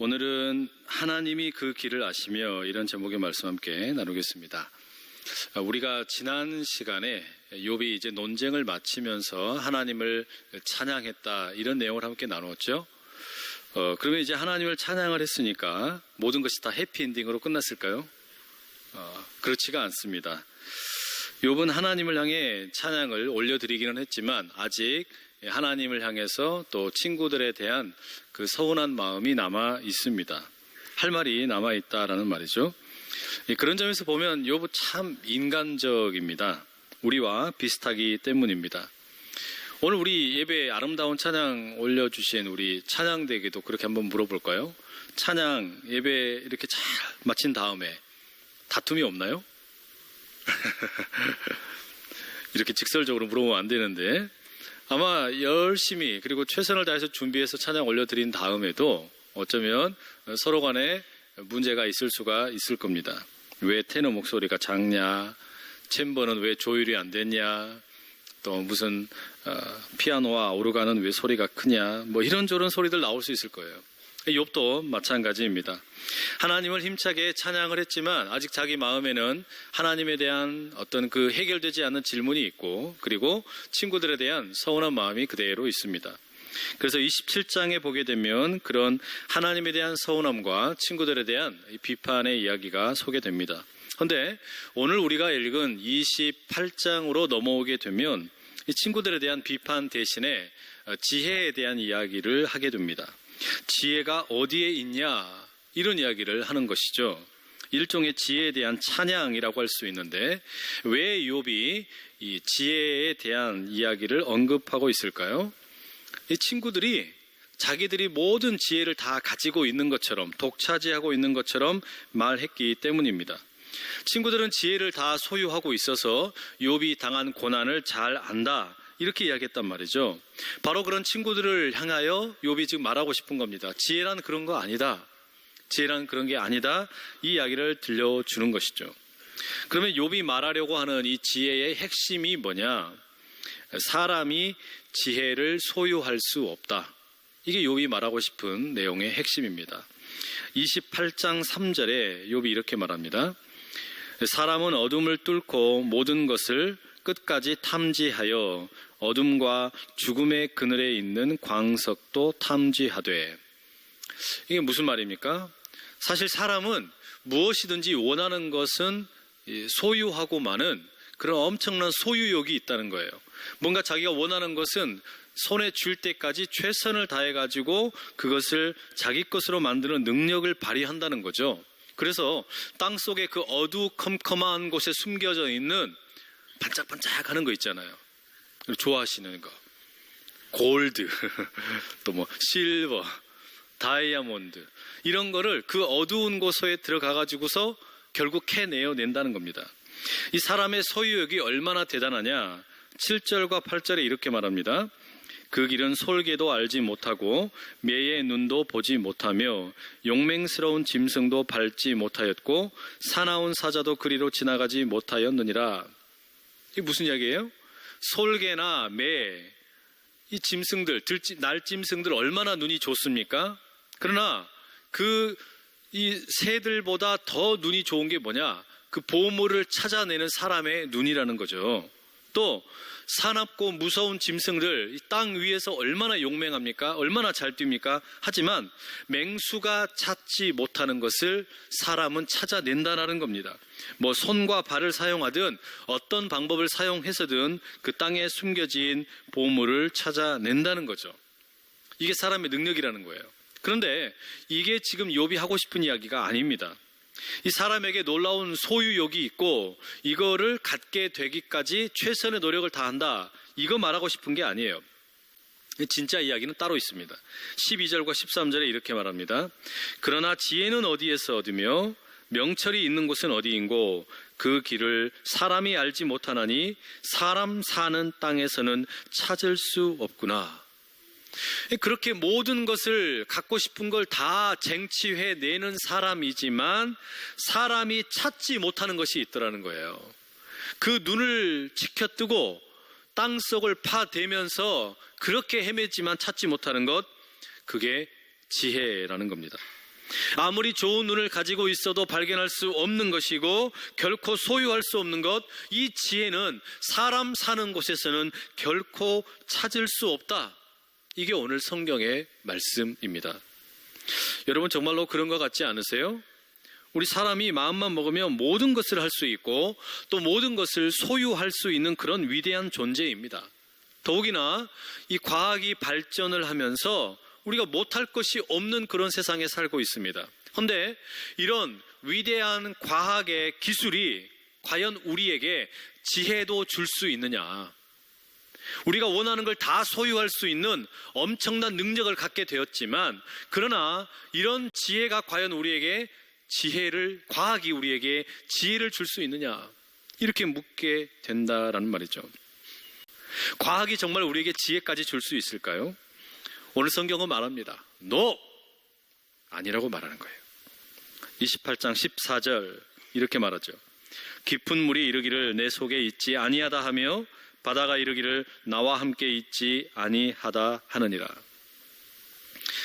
오늘은 하나님이 그 길을 아시며 이런 제목의 말씀 함께 나누겠습니다. 우리가 지난 시간에 욥이 이제 논쟁을 마치면서 하나님을 찬양했다 이런 내용을 함께 나누었죠. 그러면 이제 하나님을 찬양을 했으니까 모든 것이 다 해피엔딩으로 끝났을까요? 그렇지가 않습니다. 욥은 하나님을 향해 찬양을 올려드리기는 했지만 아직 하나님을 향해서 또 친구들에 대한 그 서운한 마음이 남아 있습니다. 할 말이 남아 있다라는 말이죠. 그런 점에서 보면 욥은 참 인간적입니다. 우리와 비슷하기 때문입니다. 오늘 우리 예배에 아름다운 찬양 올려주신 우리 찬양대에게도 그렇게 한번 물어볼까요? 찬양 예배 이렇게 잘 마친 다음에 다툼이 없나요? 이렇게 직설적으로 물어보면 안 되는데 아마 열심히 그리고 최선을 다해서 준비해서 찬양 올려드린 다음에도 어쩌면 서로 간에 문제가 있을 수가 있을 겁니다. 왜 테너 목소리가 작냐, 챔버는 왜 조율이 안 됐냐, 또 무슨 피아노와 오르간은 왜 소리가 크냐, 뭐 이런저런 소리들 나올 수 있을 거예요. 욥도 마찬가지입니다. 하나님을 힘차게 찬양을 했지만 아직 자기 마음에는 하나님에 대한 어떤 그 해결되지 않는 질문이 있고 그리고 친구들에 대한 서운한 마음이 그대로 있습니다. 그래서 27장에 보게 되면 그런 하나님에 대한 서운함과 친구들에 대한 비판의 이야기가 소개됩니다. 그런데 오늘 우리가 읽은 28장으로 넘어오게 되면 이 친구들에 대한 비판 대신에 지혜에 대한 이야기를 하게 됩니다. 지혜가 어디에 있냐 이런 이야기를 하는 것이죠. 일종의 지혜에 대한 찬양이라고 할 수 있는데 왜 욥이 이 지혜에 대한 이야기를 언급하고 있을까요? 이 친구들이 자기들이 모든 지혜를 다 가지고 있는 것처럼 독차지하고 있는 것처럼 말했기 때문입니다. 친구들은 지혜를 다 소유하고 있어서 욥이 당한 고난을 잘 안다 이렇게 이야기했단 말이죠. 바로 그런 친구들을 향하여 욥이 지금 말하고 싶은 겁니다. 지혜란 그런 거 아니다. 지혜란 그런 게 아니다. 이 이야기를 들려주는 것이죠. 그러면 욥이 말하려고 하는 이 지혜의 핵심이 뭐냐? 사람이 지혜를 소유할 수 없다. 이게 욥이 말하고 싶은 내용의 핵심입니다. 28장 3절에 욥이 이렇게 말합니다. 사람은 어둠을 뚫고 모든 것을 끝까지 탐지하여 어둠과 죽음의 그늘에 있는 광석도 탐지하되. 이게 무슨 말입니까? 사실 사람은 무엇이든지 원하는 것은 소유하고 많은 그런 엄청난 소유욕이 있다는 거예요. 뭔가 자기가 원하는 것은 손에 줄 때까지 최선을 다해가지고 그것을 자기 것으로 만드는 능력을 발휘한다는 거죠. 그래서 땅속에 그 어두컴컴한 곳에 숨겨져 있는 반짝반짝하는 거 있잖아요. 좋아하시는 거, 골드, 또 뭐 실버, 다이아몬드 이런 거를 그 어두운 곳에 들어가가지고서 결국 캐내어낸다는 겁니다. 이 사람의 소유욕이 얼마나 대단하냐? 7절과 8절에 이렇게 말합니다. 그 길은 솔개도 알지 못하고 매의 눈도 보지 못하며 용맹스러운 짐승도 밟지 못하였고 사나운 사자도 그리로 지나가지 못하였느니라. 이게 무슨 이야기예요? 솔개나 매, 이 짐승들, 날짐승들 얼마나 눈이 좋습니까? 그러나 이 새들보다 더 눈이 좋은 게 뭐냐? 그 보물을 찾아내는 사람의 눈이라는 거죠. 또 사납고 무서운 짐승들, 땅 위에서 얼마나 용맹합니까? 얼마나 잘 뜁니까? 하지만 맹수가 찾지 못하는 것을 사람은 찾아낸다는 겁니다. 뭐 손과 발을 사용하든 어떤 방법을 사용해서든 그 땅에 숨겨진 보물을 찾아낸다는 거죠. 이게 사람의 능력이라는 거예요. 그런데 이게 지금 욥이 하고 싶은 이야기가 아닙니다. 이 사람에게 놀라운 소유욕이 있고 이거를 갖게 되기까지 최선의 노력을 다한다. 이거 말하고 싶은 게 아니에요. 진짜 이야기는 따로 있습니다. 12절과 13절에 이렇게 말합니다. 그러나 지혜는 어디에서 얻으며 명철이 있는 곳은 어디인고 그 길을 사람이 알지 못하나니 사람 사는 땅에서는 찾을 수 없구나. 그렇게 모든 것을 갖고 싶은 걸 다 쟁취해내는 사람이지만 사람이 찾지 못하는 것이 있더라는 거예요. 그 눈을 치켜뜨고 땅속을 파대면서 그렇게 헤매지만 찾지 못하는 것, 그게 지혜라는 겁니다. 아무리 좋은 눈을 가지고 있어도 발견할 수 없는 것이고 결코 소유할 수 없는 것, 이 지혜는 사람 사는 곳에서는 결코 찾을 수 없다. 이게 오늘 성경의 말씀입니다. 여러분 정말로 그런 것 같지 않으세요? 우리 사람이 마음만 먹으면 모든 것을 할 수 있고 또 모든 것을 소유할 수 있는 그런 위대한 존재입니다. 더욱이나 이 과학이 발전을 하면서 우리가 못할 것이 없는 그런 세상에 살고 있습니다. 그런데 이런 위대한 과학의 기술이 과연 우리에게 지혜도 줄 수 있느냐? 우리가 원하는 걸 다 소유할 수 있는 엄청난 능력을 갖게 되었지만, 그러나 이런 지혜가 과연 우리에게 과학이 우리에게 지혜를 줄 수 있느냐? 이렇게 묻게 된다라는 말이죠. 과학이 정말 우리에게 지혜까지 줄 수 있을까요? 오늘 성경은 말합니다. No! 아니라고 말하는 거예요. 28장 14절 이렇게 말하죠. 깊은 물이 이르기를 내 속에 있지 아니하다 하며 바다가 이르기를 나와 함께 있지 아니하다 하느니라.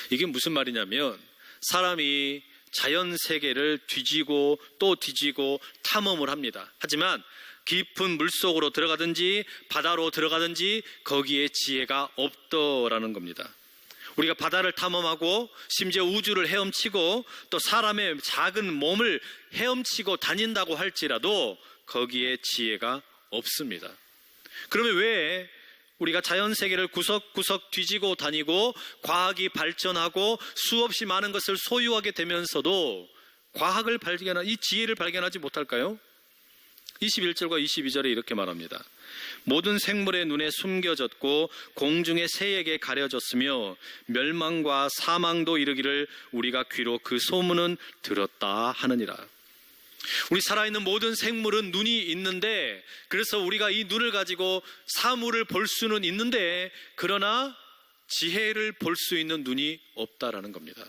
이게 무슨 말이냐면 사람이 자연 세계를 뒤지고 또 뒤지고 탐험을 합니다. 하지만 깊은 물속으로 들어가든지 바다로 들어가든지 거기에 지혜가 없더라는 겁니다. 우리가 바다를 탐험하고 심지어 우주를 헤엄치고 또 사람의 작은 몸을 헤엄치고 다닌다고 할지라도 거기에 지혜가 없습니다. 그러면 왜 우리가 자연 세계를 구석구석 뒤지고 다니고 과학이 발전하고 수없이 많은 것을 소유하게 되면서도 이 지혜를 발견하지 못할까요? 21절과 22절에 이렇게 말합니다. 모든 생물의 눈에 숨겨졌고 공중의 새에게 가려졌으며 멸망과 사망도 이르기를 우리가 귀로 그 소문은 들었다 하느니라. 우리 살아있는 모든 생물은 눈이 있는데, 그래서 우리가 이 눈을 가지고 사물을 볼 수는 있는데, 그러나 지혜를 볼 수 있는 눈이 없다라는 겁니다.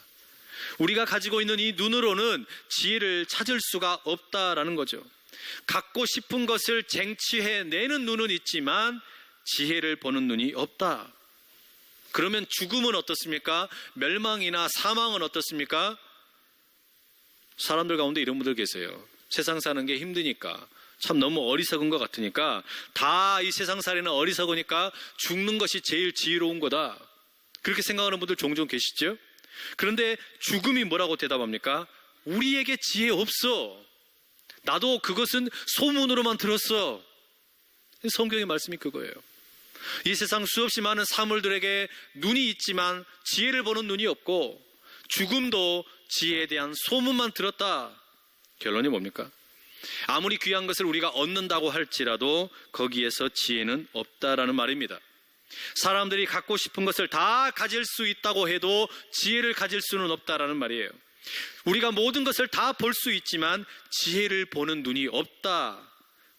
우리가 가지고 있는 이 눈으로는 지혜를 찾을 수가 없다라는 거죠. 갖고 싶은 것을 쟁취해내는 눈은 있지만 지혜를 보는 눈이 없다. 그러면 죽음은 어떻습니까? 멸망이나 사망은 어떻습니까? 사람들 가운데 이런 분들 계세요. 세상 사는 게 힘드니까, 참 너무 어리석은 것 같으니까, 다 이 세상 살이는 어리석으니까 죽는 것이 제일 지혜로운 거다. 그렇게 생각하는 분들 종종 계시죠? 그런데 죽음이 뭐라고 대답합니까? 우리에게 지혜 없어. 나도 그것은 소문으로만 들었어. 성경의 말씀이 그거예요. 이 세상 수없이 많은 사물들에게 눈이 있지만 지혜를 보는 눈이 없고, 죽음도 지혜에 대한 소문만 들었다. 결론이 뭡니까? 아무리 귀한 것을 우리가 얻는다고 할지라도 거기에서 지혜는 없다라는 말입니다. 사람들이 갖고 싶은 것을 다 가질 수 있다고 해도 지혜를 가질 수는 없다라는 말이에요. 우리가 모든 것을 다 볼 수 있지만 지혜를 보는 눈이 없다.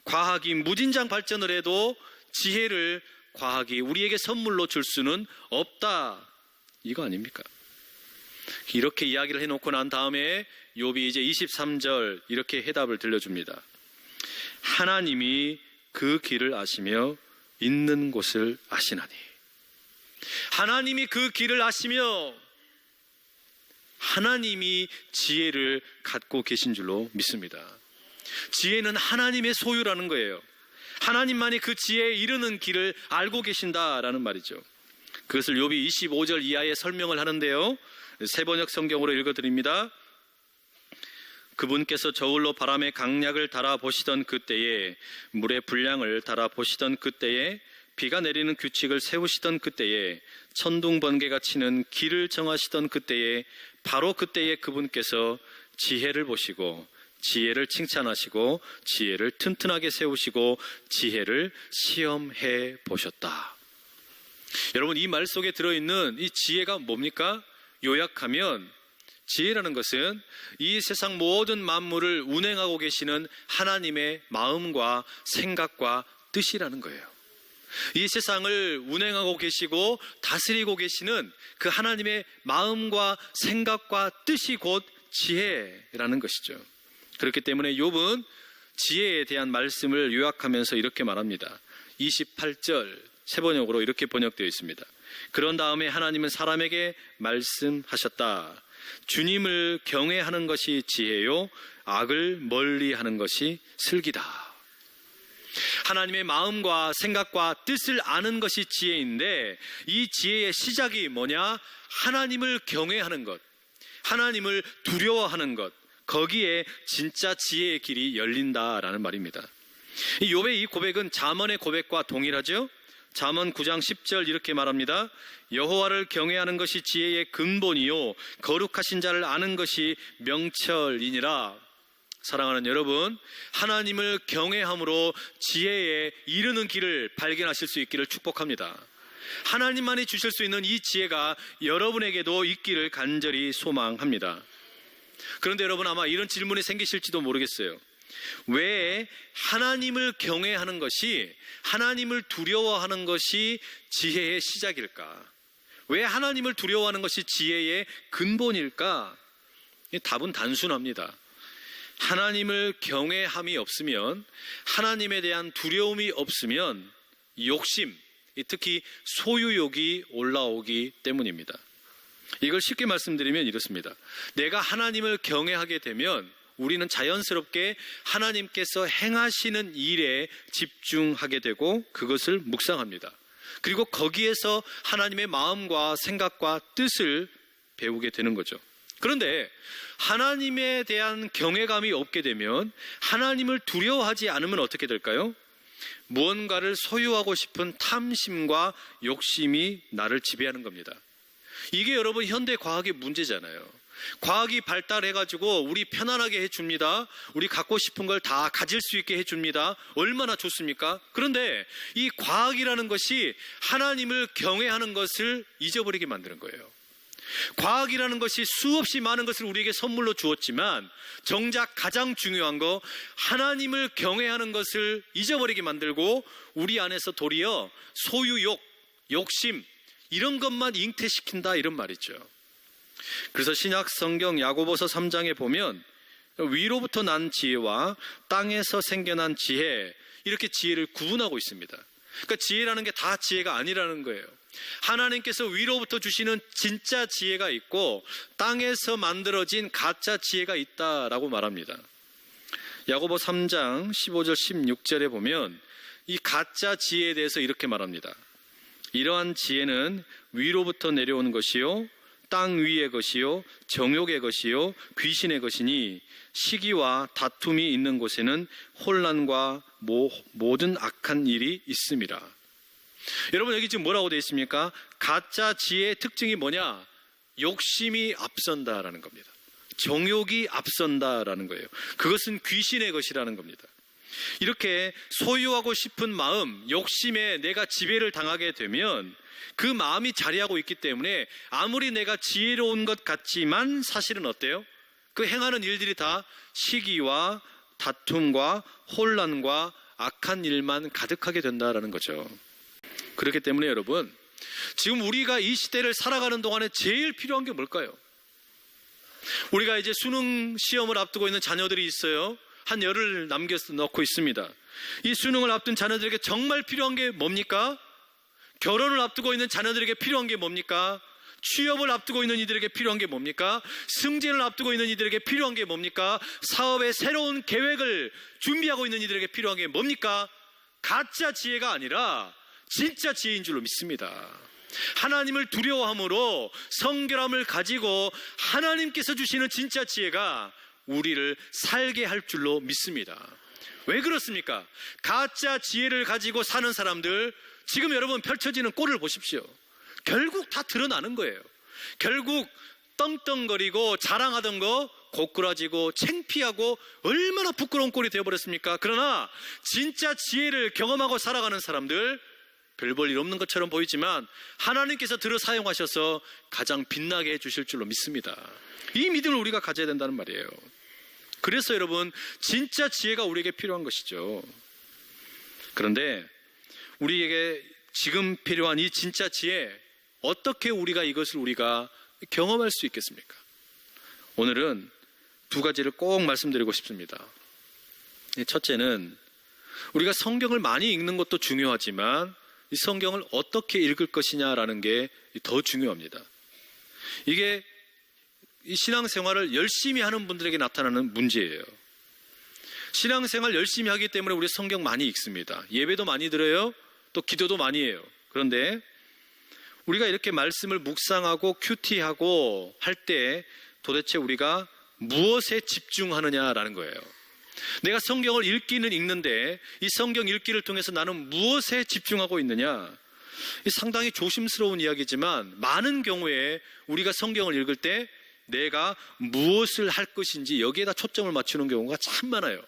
과학이 무진장 발전을 해도 지혜를 과학이 우리에게 선물로 줄 수는 없다. 이거 아닙니까? 이렇게 이야기를 해놓고 난 다음에 욥이 이제 23절 이렇게 해답을 들려줍니다. 하나님이 그 길을 아시며 있는 곳을 아시나니. 하나님이 그 길을 아시며 하나님이 지혜를 갖고 계신 줄로 믿습니다. 지혜는 하나님의 소유라는 거예요. 하나님만이 그 지혜에 이르는 길을 알고 계신다라는 말이죠. 그것을 욥이 25절 이하에 설명을 하는데요, 세번역 성경으로 읽어드립니다. 그분께서 저울로 바람의 강약을 달아보시던 그때에, 물의 분량을 달아보시던 그때에, 비가 내리는 규칙을 세우시던 그때에, 천둥 번개가 치는 길을 정하시던 그때에, 바로 그때에 그분께서 지혜를 보시고 지혜를 칭찬하시고 지혜를 튼튼하게 세우시고 지혜를 시험해 보셨다. 여러분, 이 말 속에 들어있는 이 지혜가 뭡니까? 요약하면 지혜라는 것은 이 세상 모든 만물을 운행하고 계시는 하나님의 마음과 생각과 뜻이라는 거예요. 이 세상을 운행하고 계시고 다스리고 계시는 그 하나님의 마음과 생각과 뜻이 곧 지혜라는 것이죠. 그렇기 때문에 욥은 지혜에 대한 말씀을 요약하면서 이렇게 말합니다. 28절 세번역으로 이렇게 번역되어 있습니다. 그런 다음에 하나님은 사람에게 말씀하셨다. 주님을 경외하는 것이 지혜요, 악을 멀리하는 것이 슬기다. 하나님의 마음과 생각과 뜻을 아는 것이 지혜인데, 이 지혜의 시작이 뭐냐? 하나님을 경외하는 것, 하나님을 두려워하는 것, 거기에 진짜 지혜의 길이 열린다라는 말입니다. 이 욥의 이 고백은 잠언의 고백과 동일하죠. 잠언 9장 10절 이렇게 말합니다. 여호와를 경외하는 것이 지혜의 근본이요, 거룩하신 자를 아는 것이 명철이니라. 사랑하는 여러분, 하나님을 경외함으로 지혜에 이르는 길을 발견하실 수 있기를 축복합니다. 하나님만이 주실 수 있는 이 지혜가 여러분에게도 있기를 간절히 소망합니다. 그런데 여러분, 아마 이런 질문이 생기실지도 모르겠어요. 왜 하나님을 경외하는 것이, 하나님을 두려워하는 것이 지혜의 시작일까? 왜 하나님을 두려워하는 것이 지혜의 근본일까? 이 답은 단순합니다. 하나님을 경외함이 없으면, 하나님에 대한 두려움이 없으면 욕심, 특히 소유욕이 올라오기 때문입니다. 이걸 쉽게 말씀드리면 이렇습니다. 내가 하나님을 경외하게 되면 우리는 자연스럽게 하나님께서 행하시는 일에 집중하게 되고 그것을 묵상합니다. 그리고 거기에서 하나님의 마음과 생각과 뜻을 배우게 되는 거죠. 그런데 하나님에 대한 경외감이 없게 되면, 하나님을 두려워하지 않으면 어떻게 될까요? 무언가를 소유하고 싶은 탐심과 욕심이 나를 지배하는 겁니다. 이게 여러분 현대 과학의 문제잖아요. 과학이 발달해가지고 우리 편안하게 해줍니다. 우리 갖고 싶은 걸 다 가질 수 있게 해줍니다. 얼마나 좋습니까? 그런데 이 과학이라는 것이 하나님을 경외하는 것을 잊어버리게 만드는 거예요. 과학이라는 것이 수없이 많은 것을 우리에게 선물로 주었지만, 정작 가장 중요한 거, 하나님을 경외하는 것을 잊어버리게 만들고 우리 안에서 도리어 소유욕, 욕심, 이런 것만 잉태시킨다, 이런 말이죠. 그래서 신약 성경 야고보서 3장에 보면 위로부터 난 지혜와 땅에서 생겨난 지혜, 이렇게 지혜를 구분하고 있습니다. 그러니까 지혜라는 게 다 지혜가 아니라는 거예요. 하나님께서 위로부터 주시는 진짜 지혜가 있고 땅에서 만들어진 가짜 지혜가 있다라고 말합니다. 야고보 3장 15절 16절에 보면 이 가짜 지혜에 대해서 이렇게 말합니다. 이러한 지혜는 위로부터 내려오는 것이요, 땅 위의 것이요, 정욕의 것이요, 귀신의 것이니 시기와 다툼이 있는 곳에는 혼란과 모든 악한 일이 있음이라. 여러분, 여기 지금 뭐라고 되어 있습니까? 가짜 지혜의 특징이 뭐냐? 욕심이 앞선다라는 겁니다. 정욕이 앞선다라는 거예요. 그것은 귀신의 것이라는 겁니다. 이렇게 소유하고 싶은 마음, 욕심에 내가 지배를 당하게 되면 그 마음이 자리하고 있기 때문에 아무리 내가 지혜로운 것 같지만 사실은 어때요? 그 행하는 일들이 다 시기와 다툼과 혼란과 악한 일만 가득하게 된다라는 거죠. 그렇기 때문에 여러분, 지금 우리가 이 시대를 살아가는 동안에 제일 필요한 게 뭘까요? 우리가 이제 수능 시험을 앞두고 있는 자녀들이 있어요. 한 열흘 남겨놓고 있습니다. 이 수능을 앞둔 자녀들에게 정말 필요한 게 뭡니까? 결혼을 앞두고 있는 자녀들에게 필요한 게 뭡니까? 취업을 앞두고 있는 이들에게 필요한 게 뭡니까? 승진을 앞두고 있는 이들에게 필요한 게 뭡니까? 사업의 새로운 계획을 준비하고 있는 이들에게 필요한 게 뭡니까? 가짜 지혜가 아니라 진짜 지혜인 줄로 믿습니다. 하나님을 두려워함으로 성결함을 가지고 하나님께서 주시는 진짜 지혜가 우리를 살게 할 줄로 믿습니다. 왜 그렇습니까? 가짜 지혜를 가지고 사는 사람들, 지금 여러분 펼쳐지는 꼴을 보십시오. 결국 다 드러나는 거예요. 결국 떵떵거리고 자랑하던 거 고꾸라지고 창피하고 얼마나 부끄러운 꼴이 되어버렸습니까? 그러나 진짜 지혜를 경험하고 살아가는 사람들, 별 볼 일 없는 것처럼 보이지만 하나님께서 들어 사용하셔서 가장 빛나게 해주실 줄로 믿습니다. 이 믿음을 우리가 가져야 된다는 말이에요. 그래서 여러분, 진짜 지혜가 우리에게 필요한 것이죠. 그런데 우리에게 지금 필요한 이 진짜 지혜, 어떻게 이것을 우리가 경험할 수 있겠습니까? 오늘은 두 가지를 꼭 말씀드리고 싶습니다. 첫째는 우리가 성경을 많이 읽는 것도 중요하지만 이 성경을 어떻게 읽을 것이냐라는 게 더 중요합니다. 이게 이 신앙생활을 열심히 하는 분들에게 나타나는 문제예요. 신앙생활 열심히 하기 때문에 우리 성경 많이 읽습니다. 예배도 많이 드려요. 또 기도도 많이 해요. 그런데 우리가 이렇게 말씀을 묵상하고 큐티하고 할 때 도대체 우리가 무엇에 집중하느냐라는 거예요. 내가 성경을 읽기는 읽는데 이 성경 읽기를 통해서 나는 무엇에 집중하고 있느냐? 이 상당히 조심스러운 이야기지만 많은 경우에 우리가 성경을 읽을 때 내가 무엇을 할 것인지 여기에다 초점을 맞추는 경우가 참 많아요.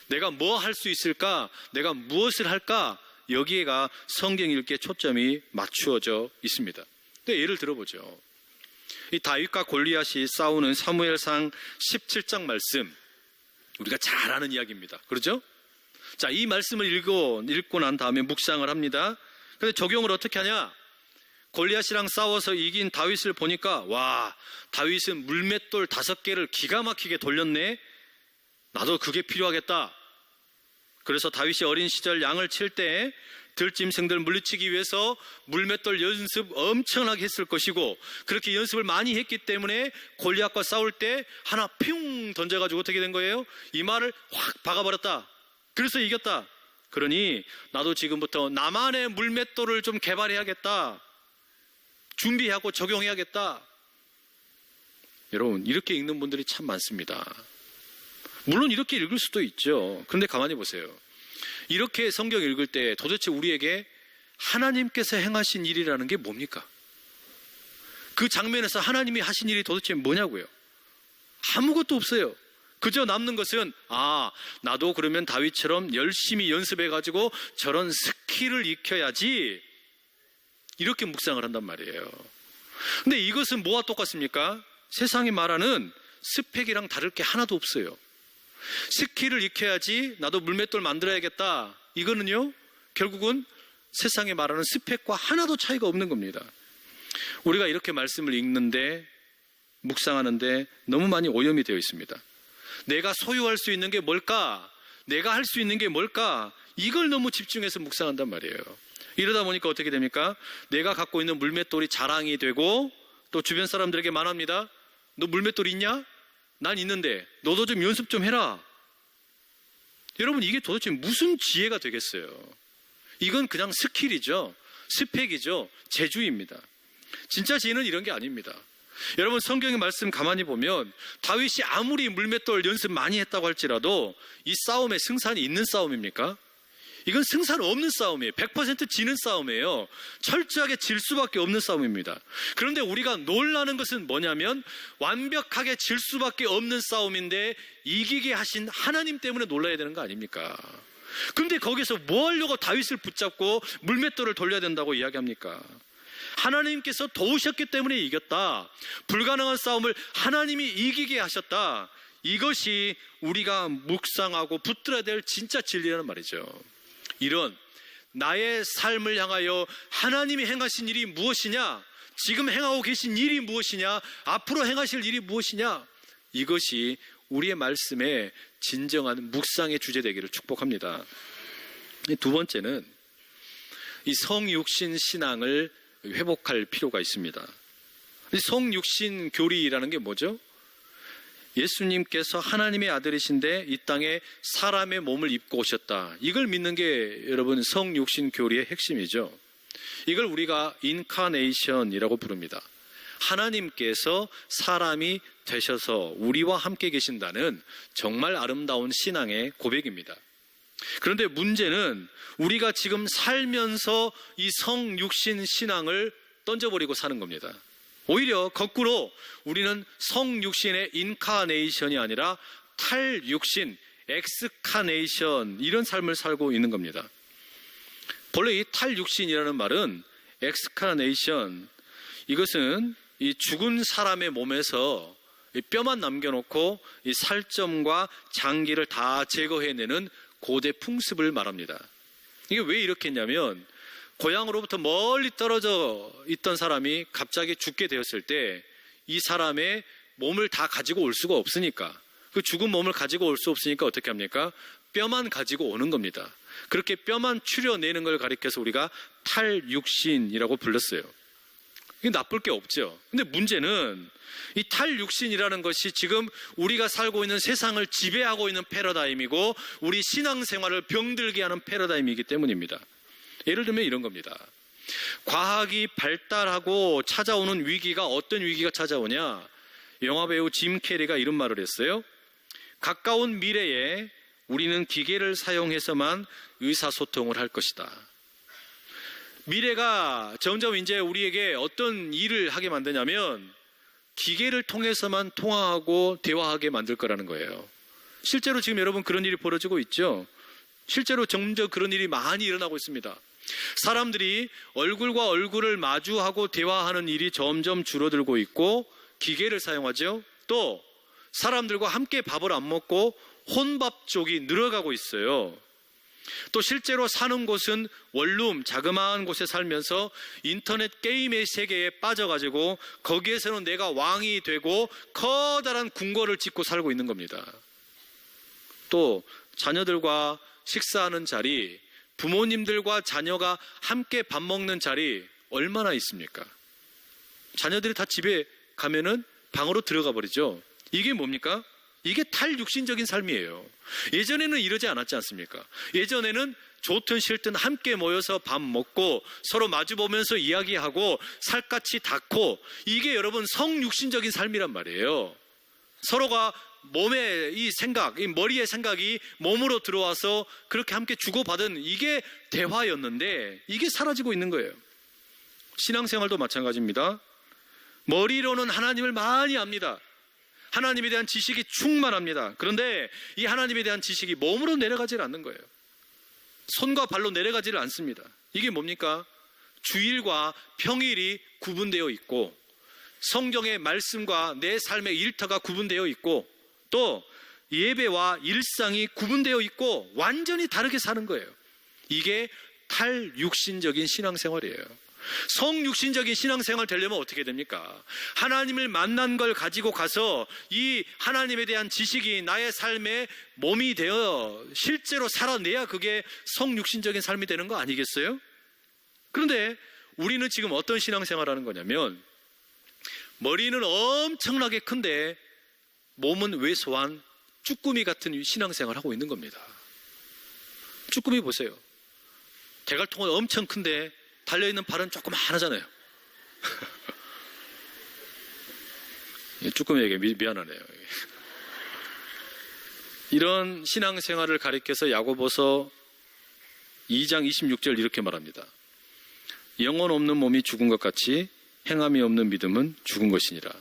내가 뭐 할 수 있을까? 내가 무엇을 할까? 여기에가 성경 읽기에 초점이 맞추어져 있습니다. 근데 예를 들어보죠. 이 다윗과 골리앗이 싸우는 사무엘상 17장 말씀, 우리가 잘 아는 이야기입니다. 그렇죠? 자, 이 말씀을 읽고 난 다음에 묵상을 합니다. 근데 적용을 어떻게 하냐? 골리앗이랑 싸워서 이긴 다윗을 보니까 와, 다윗은 물맷돌 5개를 기가 막히게 돌렸네. 나도 그게 필요하겠다. 그래서 다윗이 어린 시절 양을 칠 때 들짐승들 물리치기 위해서 물맷돌 연습 엄청나게 했을 것이고, 그렇게 연습을 많이 했기 때문에 골리앗과 싸울 때 하나 핑 던져가지고 어떻게 된 거예요? 이마를 확 박아버렸다. 그래서 이겼다. 그러니 나도 지금부터 나만의 물맷돌을 좀 개발해야겠다. 준비하고 적용해야겠다. 여러분, 이렇게 읽는 분들이 참 많습니다. 물론 이렇게 읽을 수도 있죠. 그런데 가만히 보세요. 이렇게 성경 읽을 때 도대체 우리에게 하나님께서 행하신 일이라는 게 뭡니까? 그 장면에서 하나님이 하신 일이 도대체 뭐냐고요? 아무것도 없어요. 그저 남는 것은 나도 그러면 다윗처럼 열심히 연습해가지고 저런 스킬을 익혀야지, 이렇게 묵상을 한단 말이에요. 근데 이것은 뭐와 똑같습니까? 세상이 말하는 스펙이랑 다를 게 하나도 없어요. 스킬을 익혀야지, 나도 물맷돌 만들어야겠다, 이거는요 결국은 세상에 말하는 스펙과 하나도 차이가 없는 겁니다. 우리가 이렇게 말씀을 읽는데, 묵상하는데 너무 많이 오염이 되어 있습니다. 내가 소유할 수 있는 게 뭘까? 내가 할 수 있는 게 뭘까? 이걸 너무 집중해서 묵상한단 말이에요. 이러다 보니까 어떻게 됩니까? 내가 갖고 있는 물맷돌이 자랑이 되고, 또 주변 사람들에게 말합니다. 너 물맷돌 있냐? 난 있는데 너도 좀 연습 좀 해라. 여러분, 이게 도대체 무슨 지혜가 되겠어요? 이건 그냥 스킬이죠. 스펙이죠. 재주입니다. 진짜 지혜는 이런 게 아닙니다. 여러분, 성경의 말씀 가만히 보면 다윗이 아무리 물맷돌 연습 많이 했다고 할지라도 이 싸움에 승산이 있는 싸움입니까? 이건 승산 없는 싸움이에요. 100% 지는 싸움이에요. 철저하게 질 수밖에 없는 싸움입니다. 그런데 우리가 놀라는 것은 뭐냐면 완벽하게 질 수밖에 없는 싸움인데 이기게 하신 하나님 때문에 놀라야 되는 거 아닙니까? 그런데 거기서 뭐 하려고 다윗을 붙잡고 물맷돌을 돌려야 된다고 이야기합니까? 하나님께서 도우셨기 때문에 이겼다. 불가능한 싸움을 하나님이 이기게 하셨다. 이것이 우리가 묵상하고 붙들어야 될 진짜 진리라는 말이죠. 이런 나의 삶을 향하여 하나님이 행하신 일이 무엇이냐, 지금 행하고 계신 일이 무엇이냐, 앞으로 행하실 일이 무엇이냐, 이것이 우리의 말씀의 진정한 묵상의 주제 되기를 축복합니다. 두 번째는 이 성육신 신앙을 회복할 필요가 있습니다. 이 성육신 교리라는 게 뭐죠? 예수님께서 하나님의 아들이신데 이 땅에 사람의 몸을 입고 오셨다. 이걸 믿는 게 여러분 성육신 교리의 핵심이죠. 이걸 우리가 인카네이션이라고 부릅니다. 하나님께서 사람이 되셔서 우리와 함께 계신다는 정말 아름다운 신앙의 고백입니다. 그런데 문제는 우리가 지금 살면서 이 성육신 신앙을 던져버리고 사는 겁니다. 오히려 거꾸로 우리는 성육신의 인카네이션이 아니라 탈육신, 엑스카네이션, 이런 삶을 살고 있는 겁니다. 본래 이 탈육신이라는 말은 엑스카네이션, 이것은 이 죽은 사람의 몸에서 이 뼈만 남겨놓고 이 살점과 장기를 다 제거해내는 고대 풍습을 말합니다. 이게 왜 이렇게 했냐면 고향으로부터 멀리 떨어져 있던 사람이 갑자기 죽게 되었을 때 이 사람의 몸을 다 가지고 올 수가 없으니까, 그 죽은 몸을 가지고 올 수 없으니까 어떻게 합니까? 뼈만 가지고 오는 겁니다. 그렇게 뼈만 추려내는 걸 가리켜서 우리가 탈육신이라고 불렀어요. 이게 나쁠 게 없죠. 근데 문제는 이 탈육신이라는 것이 지금 우리가 살고 있는 세상을 지배하고 있는 패러다임이고 우리 신앙생활을 병들게 하는 패러다임이기 때문입니다. 예를 들면 이런 겁니다. 과학이 발달하고 찾아오는 위기가 어떤 위기가 찾아오냐? 영화배우 짐 캐리가 이런 말을 했어요. 가까운 미래에 우리는 기계를 사용해서만 의사소통을 할 것이다. 미래가 점점 이제 우리에게 어떤 일을 하게 만드냐면 기계를 통해서만 통화하고 대화하게 만들 거라는 거예요. 실제로 지금 여러분 그런 일이 벌어지고 있죠. 실제로 점점 그런 일이 많이 일어나고 있습니다. 사람들이 얼굴과 얼굴을 마주하고 대화하는 일이 점점 줄어들고 있고 기계를 사용하죠. 또 사람들과 함께 밥을 안 먹고 혼밥 쪽이 늘어가고 있어요. 또 실제로 사는 곳은 원룸, 자그마한 곳에 살면서 인터넷 게임의 세계에 빠져가지고 거기에서는 내가 왕이 되고 커다란 궁궐을 짓고 살고 있는 겁니다. 또 자녀들과 식사하는 자리, 부모님들과 자녀가 함께 밥 먹는 자리 얼마나 있습니까? 자녀들이 다 집에 가면은 방으로 들어가 버리죠. 이게 뭡니까? 이게 탈육신적인 삶이에요. 예전에는 이러지 않았지 않습니까? 예전에는 좋든 싫든 함께 모여서 밥 먹고 서로 마주보면서 이야기하고 살갗이 닿고 이게 여러분 성육신적인 삶이란 말이에요. 서로가 몸의 이 생각, 이 머리의 생각이 몸으로 들어와서 그렇게 함께 주고받은 이게 대화였는데 이게 사라지고 있는 거예요. 신앙생활도 마찬가지입니다. 머리로는 하나님을 많이 압니다. 하나님에 대한 지식이 충만합니다. 그런데 이 하나님에 대한 지식이 몸으로 내려가질 않는 거예요. 손과 발로 내려가지를 않습니다. 이게 뭡니까? 주일과 평일이 구분되어 있고 성경의 말씀과 내 삶의 일터가 구분되어 있고 또 예배와 일상이 구분되어 있고 완전히 다르게 사는 거예요. 이게 탈육신적인 신앙생활이에요. 성육신적인 신앙생활 되려면 어떻게 됩니까? 하나님을 만난 걸 가지고 가서 이 하나님에 대한 지식이 나의 삶에 몸이 되어 실제로 살아내야 그게 성육신적인 삶이 되는 거 아니겠어요? 그런데 우리는 지금 어떤 신앙생활 하는 거냐면 머리는 엄청나게 큰데 몸은 왜소한 쭈꾸미 같은 신앙생활을 하고 있는 겁니다. 쭈꾸미 보세요. 대갈통은 엄청 큰데 달려있는 발은 조그마하잖아요. 쭈꾸미에게 미안하네요. 이런 신앙생활을 가리켜서 야고보서 2장 26절 이렇게 말합니다. 영혼 없는 몸이 죽은 것 같이 행함이 없는 믿음은 죽은 것이니라.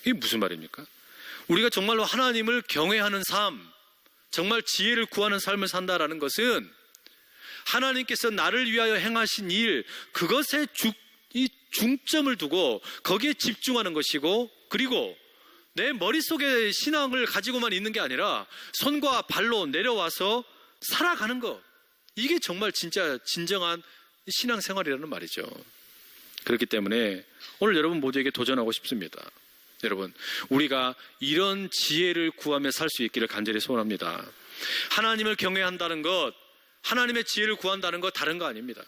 이게 무슨 말입니까? 우리가 정말로 하나님을 경외하는 삶, 정말 지혜를 구하는 삶을 산다라는 것은 하나님께서 나를 위하여 행하신 일, 그것에 중점을 두고 거기에 집중하는 것이고, 그리고 내 머릿속에 신앙을 가지고만 있는 게 아니라 손과 발로 내려와서 살아가는 것, 이게 정말 진짜 진정한 신앙생활이라는 말이죠. 그렇기 때문에 오늘 여러분 모두에게 도전하고 싶습니다. 여러분, 우리가 이런 지혜를 구하며 살 수 있기를 간절히 소원합니다. 하나님을 경외한다는 것, 하나님의 지혜를 구한다는 것 다른 거 아닙니다.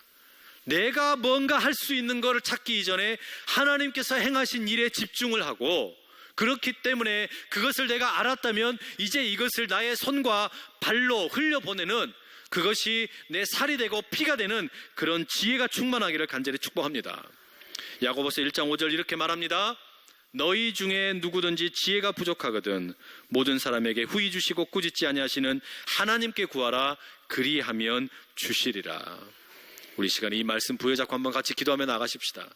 내가 뭔가 할 수 있는 것을 찾기 이전에 하나님께서 행하신 일에 집중을 하고, 그렇기 때문에 그것을 내가 알았다면 이제 이것을 나의 손과 발로 흘려보내는, 그것이 내 살이 되고 피가 되는 그런 지혜가 충만하기를 간절히 축복합니다. 야고보서 1장 5절 이렇게 말합니다. 너희 중에 누구든지 지혜가 부족하거든 모든 사람에게 후히 주시고 꾸짖지 아니하시는 하나님께 구하라. 그리하면 주시리라. 우리 시간에 이 말씀 부여잡고 한번 같이 기도하며 나가십시다.